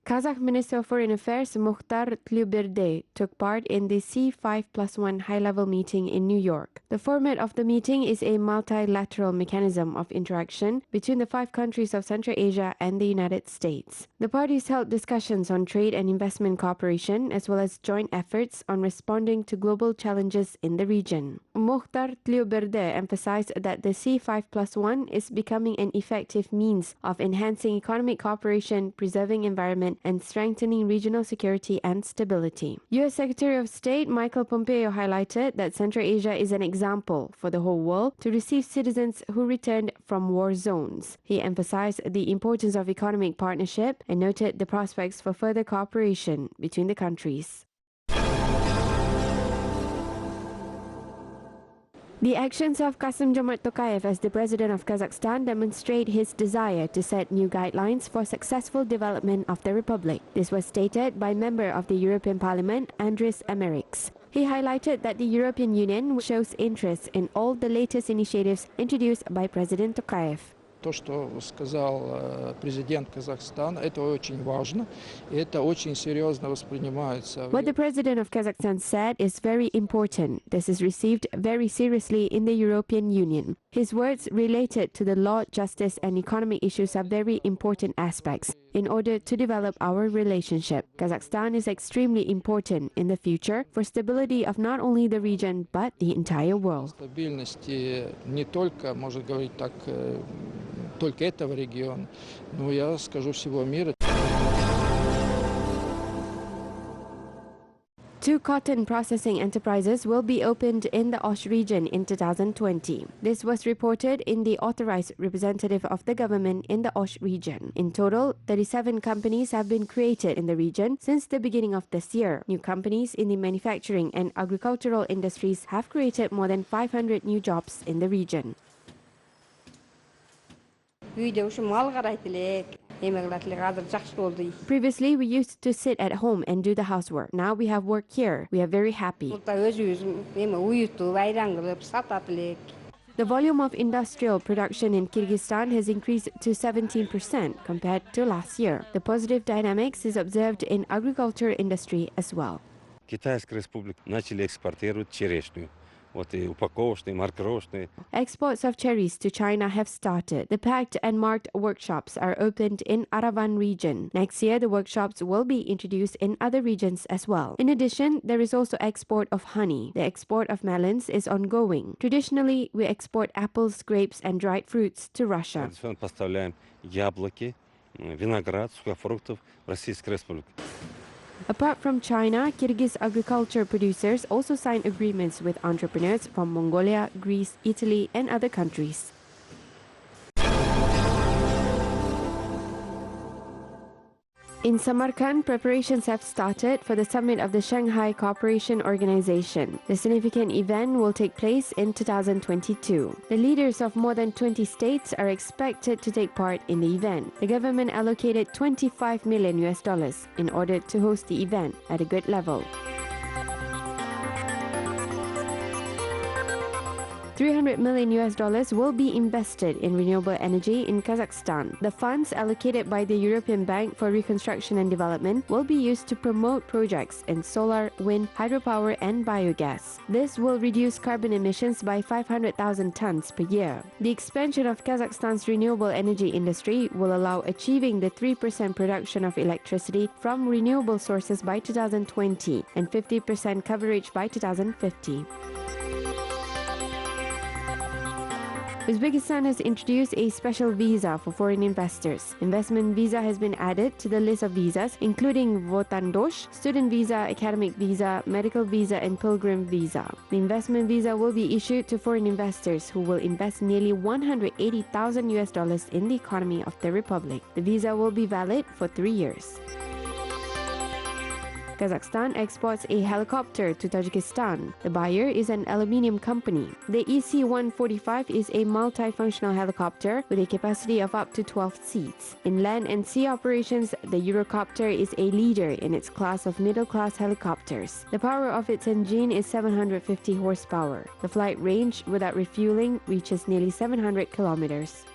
Kazakh Minister of Foreign Affairs Mukhtar Tlyuberde took part in the C5+1 high-level meeting in New York. The format of the meeting is a multilateral mechanism of interaction between the 5 countries of Central Asia and the United States. The parties held discussions on trade and investment cooperation as well as joint efforts on responding to global challenges in the region. Mukhtar Tlyuberde emphasized that the C5+1 is becoming an effective means of enhancing economic cooperation, preserving environment, and strengthening regional security and stability. U.S. Secretary of State Michael Pompeo highlighted that Central Asia is an example for the whole world to receive citizens who returned from war zones. He emphasized the importance of economic partnership and noted the prospects for further cooperation between the countries. The actions of Kassym-Jomart Tokayev as the president of Kazakhstan demonstrate his desire to set new guidelines for successful development of the republic. This was stated by member of the European Parliament, Andris Ameriks. He highlighted that the European Union shows interest in all the latest initiatives introduced by President Tokayev. То, что сказал президент Казахстана, это очень важно, и это очень серьезно воспринимается. What the president of Kazakhstan said is very important. This is received very seriously in the European Union. His words related to the law, justice, and economic issues are very important aspects in order to develop our relationship. Kazakhstan is extremely important in the future for stability of not only the region but the entire world. Стабильности не только, можно говорить так, только этого региона, но я скажу всего мира. 2 cotton processing enterprises will be opened in the Osh region in 2020. This was reported in the authorized representative of the government in the Osh region. In total, 37 companies have been created in the region since the beginning of this year. New companies in the manufacturing and agricultural industries have created more than 500 new jobs in the region. Previously, we used to sit at home and do the housework. Now we have work here. We are very happy. The volume of industrial production in Kyrgyzstan has increased to 17% compared to last year. The positive dynamics is observed in agriculture industry as well. Китайская республика начали экспортировать черешню. Вот и упаковочные, маркировочные. Exports of cherries to China have started. The packed and marked workshops are opened in Aravan region. Next year, the workshops will be introduced in other regions as well. In addition, there is also export of honey. The export of melons is ongoing. Traditionally, we export apples, grapes, and dried fruits to Russia. Поставляем яблоки, виноград, сухофруктов в Российскую Республику. Apart from China, Kyrgyz agriculture producers also sign agreements with entrepreneurs from Mongolia, Greece, Italy, and other countries. In Samarkand, preparations have started for the summit of the Shanghai Cooperation Organization. The significant event will take place in 2022. The leaders of more than 20 states are expected to take part in the event. The government allocated $25 million in order to host the event at a good level. $300 million will be invested in renewable energy in Kazakhstan. The funds allocated by the European Bank for Reconstruction and Development will be used to promote projects in solar, wind, hydropower, and biogas. This will reduce carbon emissions by 500,000 tons per year. The expansion of Kazakhstan's renewable energy industry will allow achieving the 3% production of electricity from renewable sources by 2020 and 50% coverage by 2050. Uzbekistan has introduced a special visa for foreign investors. Investment visa has been added to the list of visas, including Votandosh, student visa, academic visa, medical visa, and pilgrim visa. The investment visa will be issued to foreign investors who will invest nearly $180,000 in the economy of the republic. The visa will be valid for 3 years. Kazakhstan exports a helicopter to Tajikistan. The buyer is an aluminium company. The EC-145 is a multifunctional helicopter with a capacity of up to 12 seats. In land and sea operations, the Eurocopter is a leader in its class of middle-class helicopters. The power of its engine is 750 horsepower. The flight range without refueling reaches nearly 700 kilometers.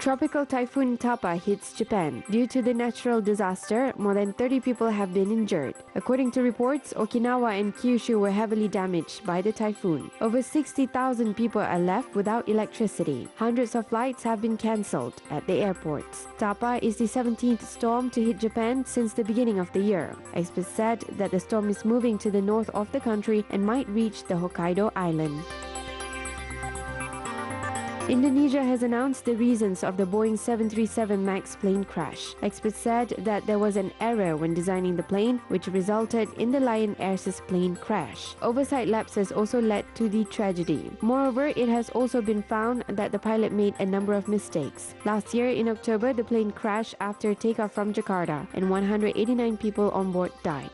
Tropical typhoon Tapa hits Japan. Due to the natural disaster, more than 30 people have been injured. According to reports, Okinawa and Kyushu were heavily damaged by the typhoon. Over 60,000 people are left without electricity. Hundreds of flights have been cancelled at the airports. Tapa is the 17th storm to hit Japan since the beginning of the year. Experts said that the storm is moving to the north of the country and might reach the Hokkaido island. Indonesia has announced the reasons of the Boeing 737 MAX plane crash. Experts said that there was an error when designing the plane, which resulted in the Lion Air's plane crash. Oversight lapses also led to the tragedy. Moreover, it has also been found that the pilot made a number of mistakes. Last year, in October, the plane crashed after takeoff from Jakarta, and 189 people on board died.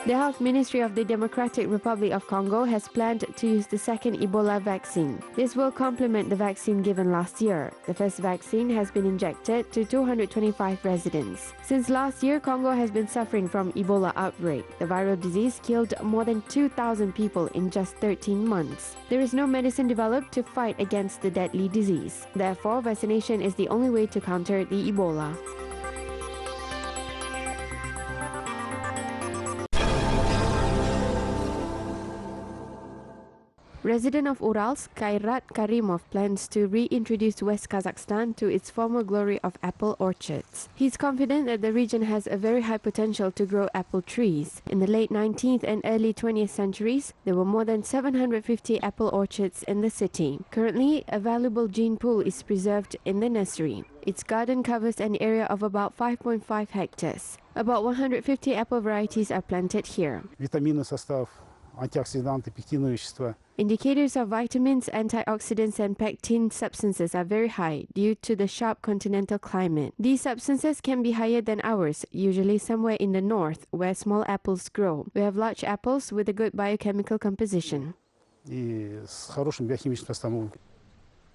The Health Ministry of the Democratic Republic of Congo has planned to use the second Ebola vaccine. This will complement the vaccine given last year. The first vaccine has been injected to 225 residents. Since last year, Congo has been suffering from Ebola outbreak. The viral disease killed more than 2,000 people in just 13 months. There is no medicine developed to fight against the deadly disease. Therefore, vaccination is the only way to counter the Ebola. Resident of Urals, Kairat Karimov plans to reintroduce West Kazakhstan to its former glory of apple orchards. He's confident that the region has a very high potential to grow apple trees. In the late 19th and early 20th centuries, there were more than 750 apple orchards in the city. Currently, a valuable gene pool is preserved in the nursery. Its garden covers an area of about 5.5 hectares. About 150 apple varieties are planted here. Витаминный состав, антиоксиданты, пектиновые вещества. Indicators of vitamins, antioxidants and pectin substances are very high due to the sharp continental climate. These substances can be higher than ours, usually somewhere in the north, where small apples grow. We have large apples with a good biochemical composition. И с хорошим биохимическим составом.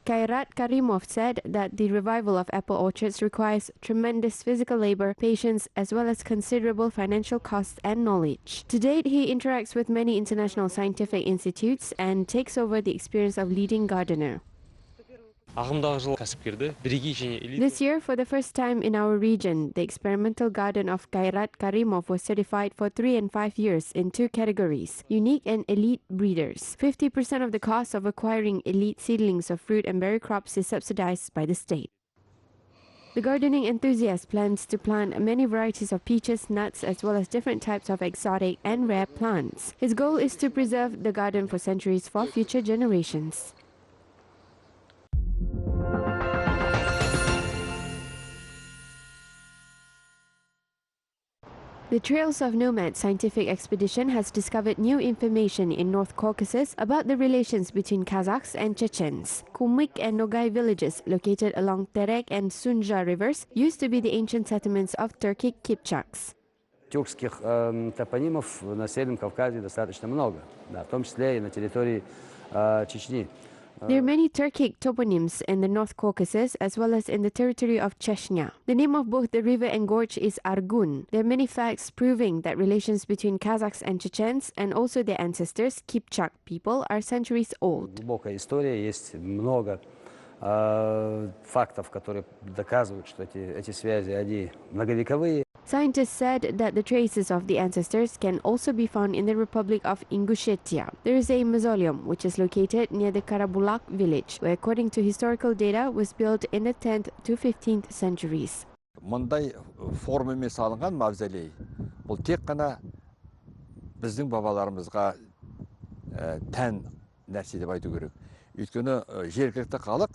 Kairat Karimov said that the revival of apple orchards requires tremendous physical labor, patience, as well as considerable financial costs and knowledge. To date, he interacts with many international scientific institutes and takes over the experience of leading gardener. This year, for the first time in our region, the experimental garden of Kairat Karimov was certified for 3 and 5 years in 2 categories, unique and elite breeders. 50% of the cost of acquiring elite seedlings of fruit and berry crops is subsidized by the state. The gardening enthusiast plans to plant many varieties of peaches, nuts, as well as different types of exotic and rare plants. His goal is to preserve the garden for centuries for future generations. The Trails of Nomad scientific expedition has discovered new information in North Caucasus about the relations between Kazakhs and Chechens. Kumyk and Nogay villages located along Terek and Sunja rivers used to be the ancient settlements of Turkic Kipchaks. Тюркских топонимов на Северном Кавказе достаточно много, в том числе и на территории Чечни. There are many Turkic toponyms in the North Caucasus as well as in the territory of Chechnya. The name of both the river and gorge is Argun. There are many facts proving that relations between Kazakhs and Chechens and also their ancestors, Kipchak people, are centuries old. Глубокая история, есть много фактов, которые доказывают, что эти связи, они многовековые. Scientists said that the traces of the ancestors can also be found in the Republic of Ingushetia. There is a mausoleum which is located near the Karabulak village, where according to historical data was built in the 10th to 15th centuries. Мындай формамен салынған мавзолей бұл тек қана біздің бабаларымызға тән нәрсе деп айту керек. Өйткені жергілікті халық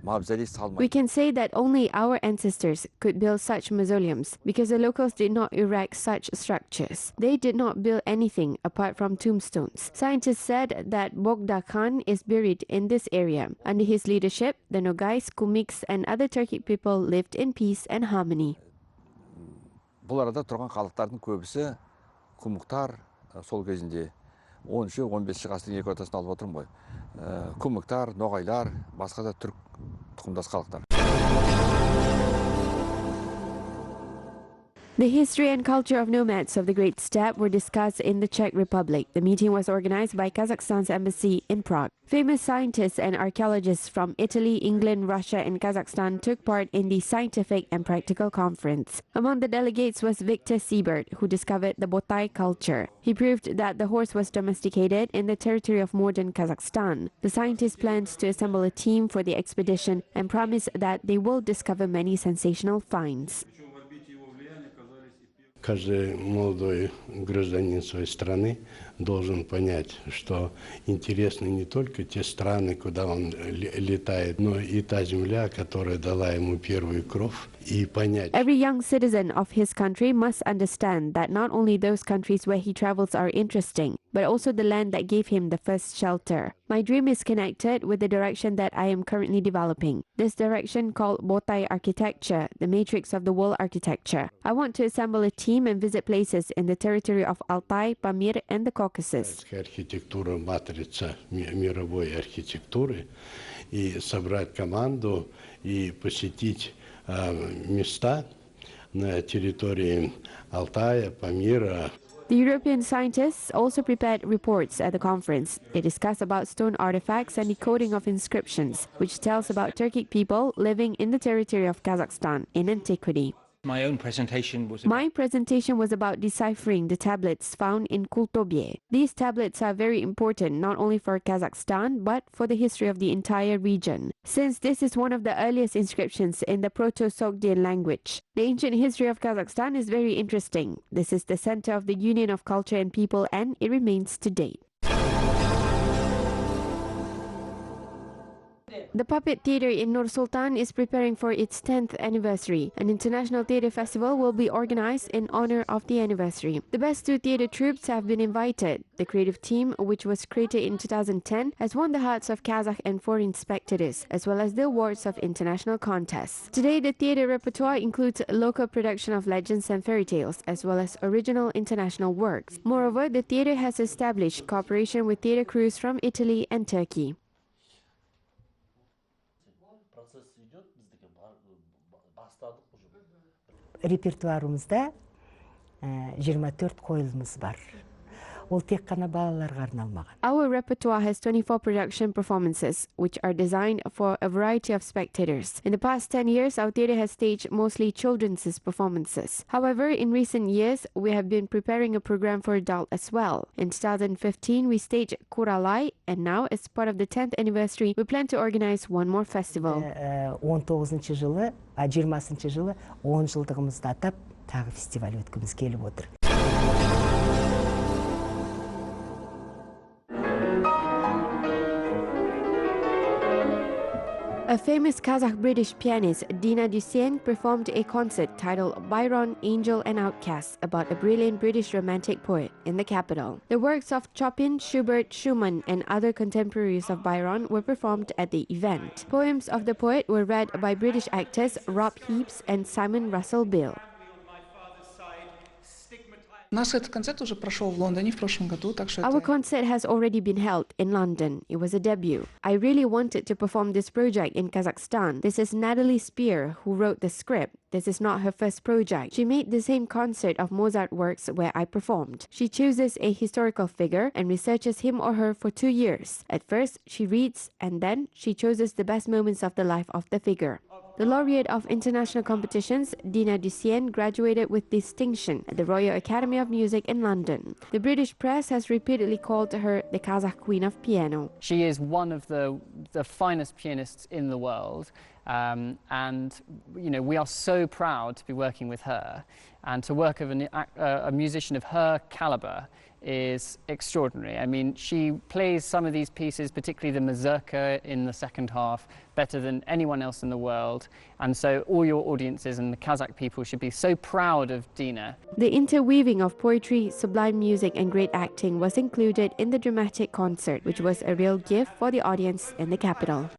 мавзолей салмайды. We can say that only our ancestors could build such mausoleums because the locals did not erect such structures. They did not build anything apart from tombstones. Scientists said that Bogda Khan is buried in this area. Under his leadership, the Nogais, Kumyks and other Turkic people lived in peace and harmony. Бұл арада тұрған халықтардың көбісі құмықтар сол кезінде 13-15 ғасырдың екі ортасын алып отырмын ғой. Құмықтар, ноғайлар, басқа да түрк тұқымдас халықтар. The history and culture of nomads of the Great Steppe were discussed in the Czech Republic. The meeting was organized by Kazakhstan's embassy in Prague. Famous scientists and archaeologists from Italy, England, Russia, and Kazakhstan took part in the scientific and practical conference. Among the delegates was Victor Siebert, who discovered the Botai culture. He proved that the horse was domesticated in the territory of modern Kazakhstan. The scientists planned to assemble a team for the expedition and promised that they will discover many sensational finds. Каждый молодой гражданин своей страны должен понять, что интересны не только те страны, куда он летает, но и та земля, которая дала ему первую кровь, и понять. Every young citizen of his country must understand that not only those countries where he travels are interesting, but also the land that gave him the first shelter. My dream is connected with the direction that I am currently developing. This direction called Botai architecture, the matrix of the world architecture. I want to assemble a team and visit places in the territory of Altai, Pamir, and the Caucasus. Архитектура матрица мировой архитектуры, и собрать команду и посетить места на территории Алтая, Памира. The European scientists also prepared reports at the conference. They discussed about stone artifacts and decoding of inscriptions, which tells about Turkic people living in the territory of Kazakhstan in antiquity. My presentation was about deciphering the tablets found in Kultobye. These tablets are very important not only for Kazakhstan but for the history of the entire region, since this is one of the earliest inscriptions in the Proto-Sogdian language. The ancient history of Kazakhstan is very interesting. This is the center of the union of culture and people, and it remains to date. The Puppet Theatre in Nur Sultan is preparing for its 10th anniversary. An international theatre festival will be organized in honor of the anniversary. The best 2 theatre troupes have been invited. The creative team, which was created in 2010, has won the hearts of Kazakh and foreign spectators, as well as the awards of international contests. Today, the theatre repertoire includes local production of legends and fairy tales, as well as original international works. Moreover, the theatre has established cooperation with theatre crews from Italy and Turkey. Репертуарымызда 24 қойылымыз бар. Ол тек қана балаларға арналмаған. Our repertoire has 24 production performances, which are designed for a variety of spectators. In the past 10 years, our theatre has staged mostly children's performances. However, in recent years, we have been preparing a program for adults as well. In 2015, we staged Kuralay, and now, as part of the 10th anniversary, we plan to organize one more festival. 19 жылы, 20 жылы 10 жылдығымызды атап, тағы фестиваль өткіміз келіп отыр. A famous Kazakh-British pianist, Dina Dussien, performed a concert titled Byron, Angel and Outcast about a brilliant British romantic poet in the capital. The works of Chopin, Schubert, Schumann and other contemporaries of Byron were performed at the event. Poems of the poet were read by British actors Rob Heaps and Simon Russell Bill. Our concert has already been held in London. It was a debut. I really wanted to perform this project in Kazakhstan. This is Natalie Spear, who wrote the script. This is not her first project. She made the same concert of Mozart works where I performed. She chooses a historical figure and researches him or her for 2 years. At first, she reads, and then she chooses the best moments of the life of the figure. The laureate of international competitions, Dina Dussien, graduated with distinction at the Royal Academy of Music in London. The British press has repeatedly called her the Kazakh Queen of Piano. She is one of the finest pianists in the world, and we are so proud to be working with her, and to work with a musician of her caliber is extraordinary. I mean, she plays some of these pieces, particularly the mazurka in the second half, better than anyone else in the world. And so all your audiences and the Kazakh people should be so proud of Dina. The interweaving of poetry, sublime music and great acting was included in the dramatic concert, which was a real gift for the audience in the capital.